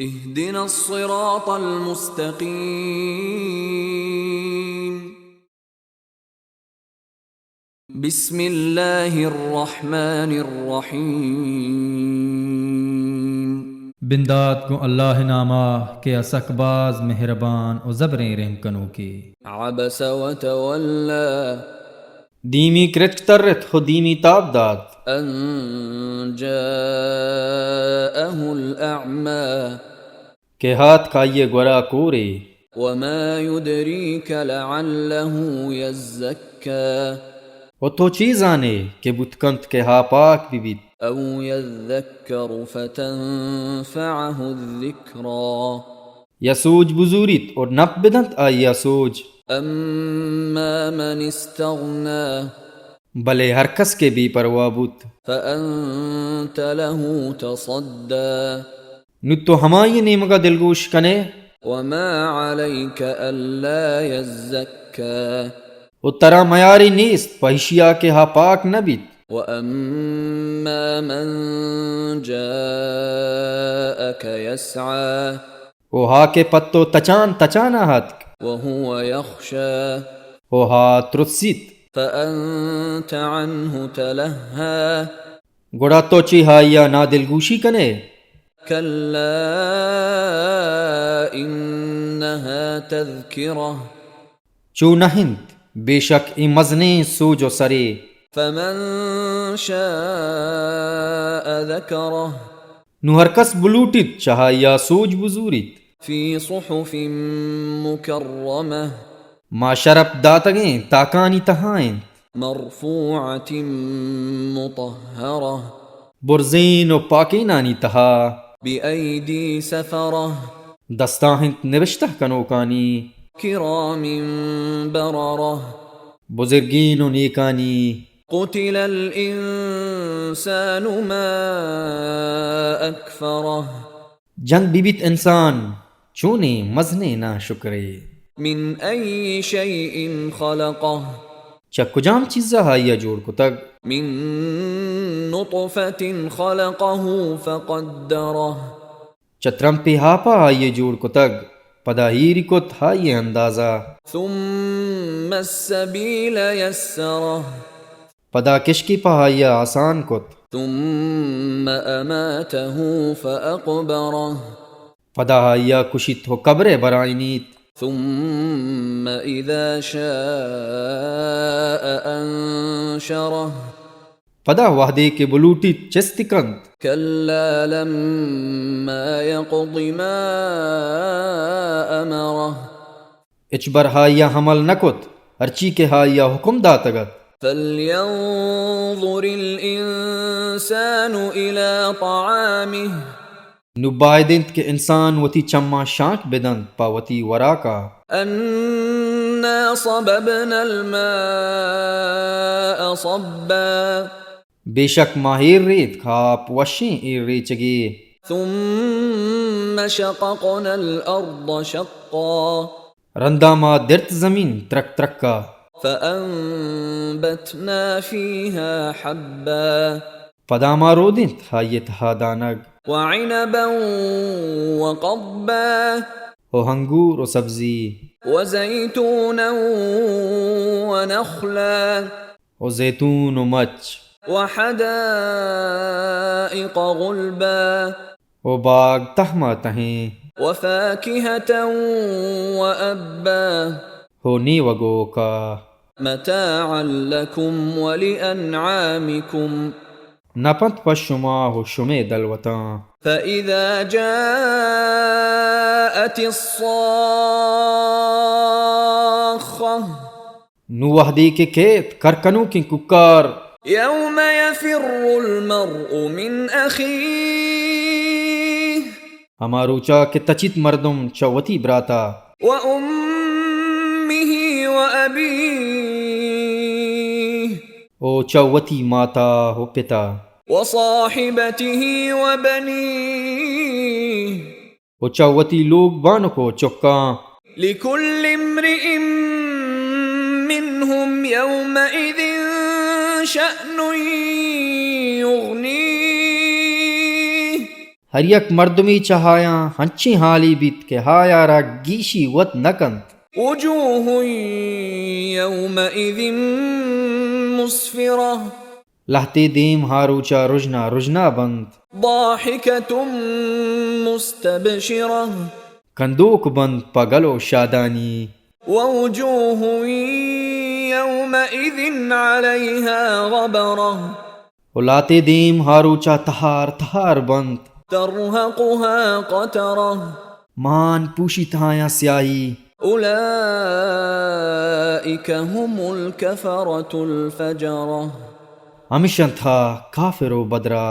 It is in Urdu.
اهدنا الصراط المستقيم بسم اللہ الرحمن الرحیم بندات کو اللہ نامہ کہ اسک باز مہربان و زبریں رحم کنو کی عبس وتولى دیمی کرچ ترت خو دیمی تاب داد ان جاءه الأعمى کہ ہاتھ کھائیے گورا کورے وما يدريك لعله يزكى وہ تو چیز آنے کہ بتکنت کے ہا پاک بھی بیت او يذكر فتنفعه الذكرى یا سوج بزوریت اور نپ بدنت آئی یا سوج اما من استغنى بلے ہر کس کے بھی پروا بت فأنت له تصدى نو تو ہمائی نیمگا دلگوش کنے وما عليك ألا يزكى وہ ترا میاری نیست پہشیا کے ہا پاک نہ بیت وأما من جاءك يسعى وہ ہا کے پتو تچان تچانا ہاتھ وهو يخشى وہ ہا ترسیت فأنت عنه تلهى گوڑا تو چی ہایا نا دلگوشی کنے كلا إنها تذكرة چو نہند بے شک ای مزنے سوج و سرے فمن شاء ذكره نو ہر کس بلوٹت چاہایا سوج بزوریت في صحف مكرمة ما شرپ داتگیں تاکانی تہائیں مرفوعة مطهرة برزین و پاکینانی تہا بأيدي سفرة دستاہنت نوشتہ کنوکانی كرام بررة بزرگین و نیکانی قتل الإنسان ما أكفره جنگ بیبیت انسان چونے مزنے نا شکرے من أي شيء خلقه چکو جام چیزا ہایا جوڑ کو تگ من نطفة خلقه فقدره چترم پہ ہاپا آئیے جوڑ کو تگ پدا ہیری کو تھائیے اندازہ ثم السبيل يسره پدا کشکی پہ آئیے آسان کت ثم أماته فأقبره پدا آئیے کشیت ہو قبر برائنیت ثم إذا شاء أنشره پدا وحدے کے بلوٹی چستی کند كلا لما يقض ما أمره اچبر ہایا حمل نکت ارچی کے ہایا حکم داتگت فلينظر الإنسان إلى طعامه نبائدند کے انسان وتی چما شانک بدند پاوتی وراکا أنا صببنا الماء صبا بے شک ماہر ریت کھاپ وشیں ایر ریچگے ثم شققنا الأرض شقا رندا ما درت زمین ترک ترکا فأنبتنا فيها حبا پدا ما رودند ہائیت ہادانگ وعنبا وقضبا ہو ہنگور و سبزی وزيتونا ونخلا و زیتون و مچ وحدائق غلبا و باغ تہما تہیں وفاكهة وأبا ہو نی وگو کا متاعا لكم ولأنعامكم نپت پشما ہو شمے دلوتاں فإذا جاءت الصاخة نو وحدی کے کیت کرکنو کی ککار يوم يفر المرء من أخيه ہمارو چا کے تچیت مردم چوتی براتا وأمه وأبيه او چوتی ماتا ہو پتا وصاحبته وبنيه او چوتی لوگ بانو کو چکاں لكل امرئ منهم يومئذ شأن يغنيه ہر یک مردمی چہایاں ہنچی حالی بیت کے ہایا را گیشی وط نکنت وجوه يومئذ مسفرة لہتے دیم ہاروچا رجنا رجنا بند ضاحكة مستبشرة کندوک بند پگلو شادانی ووجوه يومئذ عليها غبرة ولاتے دیم ہاروچا تہار تہار بند ترهقها قترة مان پوشی تہایاں سیاہی أولئك هم الكفرة الفجرة ہمیشہ تھا کافر و بدرا